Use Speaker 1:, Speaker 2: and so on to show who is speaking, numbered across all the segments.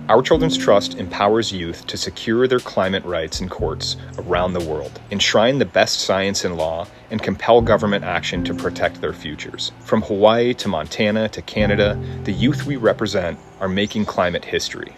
Speaker 1: Our Children's Trust empowers youth to secure their climate rights in courts around the world, enshrine the best science in law, and compel government action to protect their futures. From Hawaii to Montana to Canada, the youth we represent are making climate history,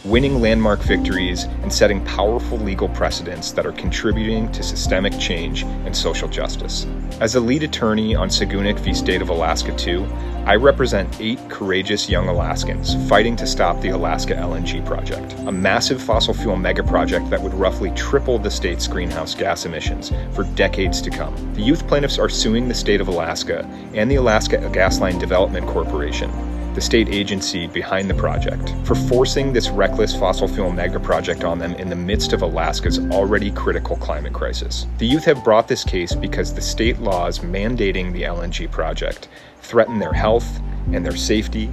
Speaker 1: winning landmark victories and setting powerful legal precedents that are contributing to systemic change and social justice. As a lead attorney on Segunik v. State of Alaska 2, I represent 8 courageous young Alaskans fighting to stop the Alaska LNG project, a massive fossil fuel megaproject that would roughly triple the state's greenhouse gas emissions for decades to come. The youth plaintiffs are suing the state of Alaska and the Alaska Gasline Development Corporation, the state agency behind the project, for forcing this reckless fossil fuel megaproject on them in the midst of Alaska's already critical climate crisis. The youth have brought this case because the state laws mandating the LNG project threaten their health and their safety,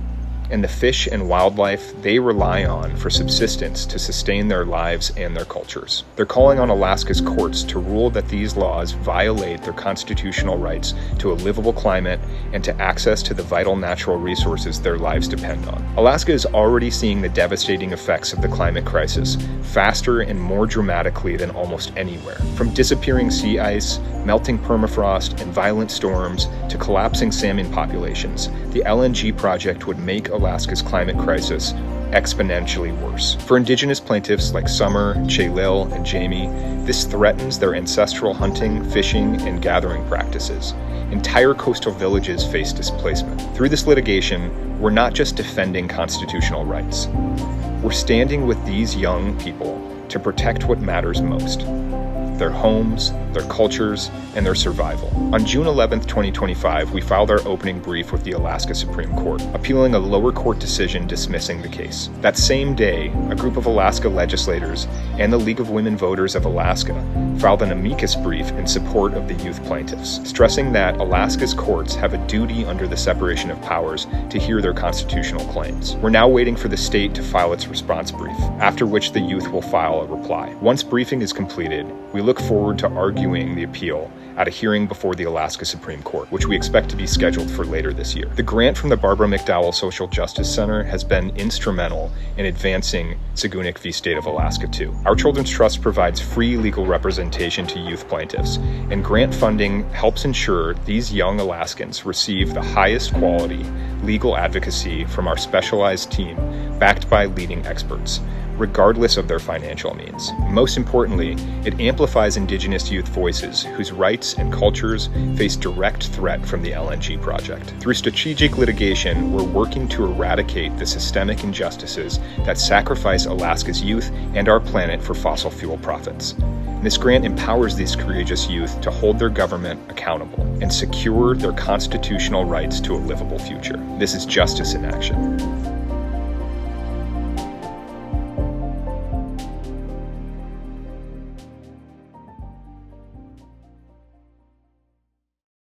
Speaker 1: and the fish and wildlife they rely on for subsistence to sustain their lives and their cultures. They're calling on Alaska's courts to rule that these laws violate their constitutional rights to a livable climate and to access to the vital natural resources their lives depend on. Alaska is already seeing the devastating effects of the climate crisis faster and more dramatically than almost anywhere. From disappearing sea ice, melting permafrost, and violent storms to collapsing salmon populations, the LNG project would make Alaska's climate crisis exponentially worse. For Indigenous plaintiffs like Summer, Chaylil, and Jamie, this threatens their ancestral hunting, fishing, and gathering practices. Entire coastal villages face displacement. Through this litigation, we're not just defending constitutional rights. We're standing with these young people to protect what matters most: their homes, their cultures, and their survival. On June 11, 2025, we filed our opening brief with the Alaska Supreme Court, appealing a lower court decision dismissing the case. That same day, a group of Alaska legislators and the League of Women Voters of Alaska filed an amicus brief in support of the youth plaintiffs, stressing that Alaska's courts have a duty under the separation of powers to hear their constitutional claims. We're now waiting for the state to file its response brief, after which the youth will file a reply. Once briefing is completed, we look forward to arguing the appeal at a hearing before the Alaska Supreme Court, which we expect to be scheduled for later this year. The grant from the Barbara McDowell Social Justice Center has been instrumental in advancing Segunik v. State of Alaska 2. Our Children's Trust provides free legal representation to youth plaintiffs, and grant funding helps ensure these young Alaskans receive the highest quality legal advocacy from our specialized team, backed by leading experts, regardless of their financial means. Most importantly, it amplifies Indigenous youth voices whose rights and cultures face direct threat from the LNG project. Through strategic litigation, we're working to eradicate the systemic injustices that sacrifice Alaska's youth and our planet for fossil fuel profits. This grant empowers these courageous youth to hold their government accountable and secure their constitutional rights to a livable future. This is justice in action.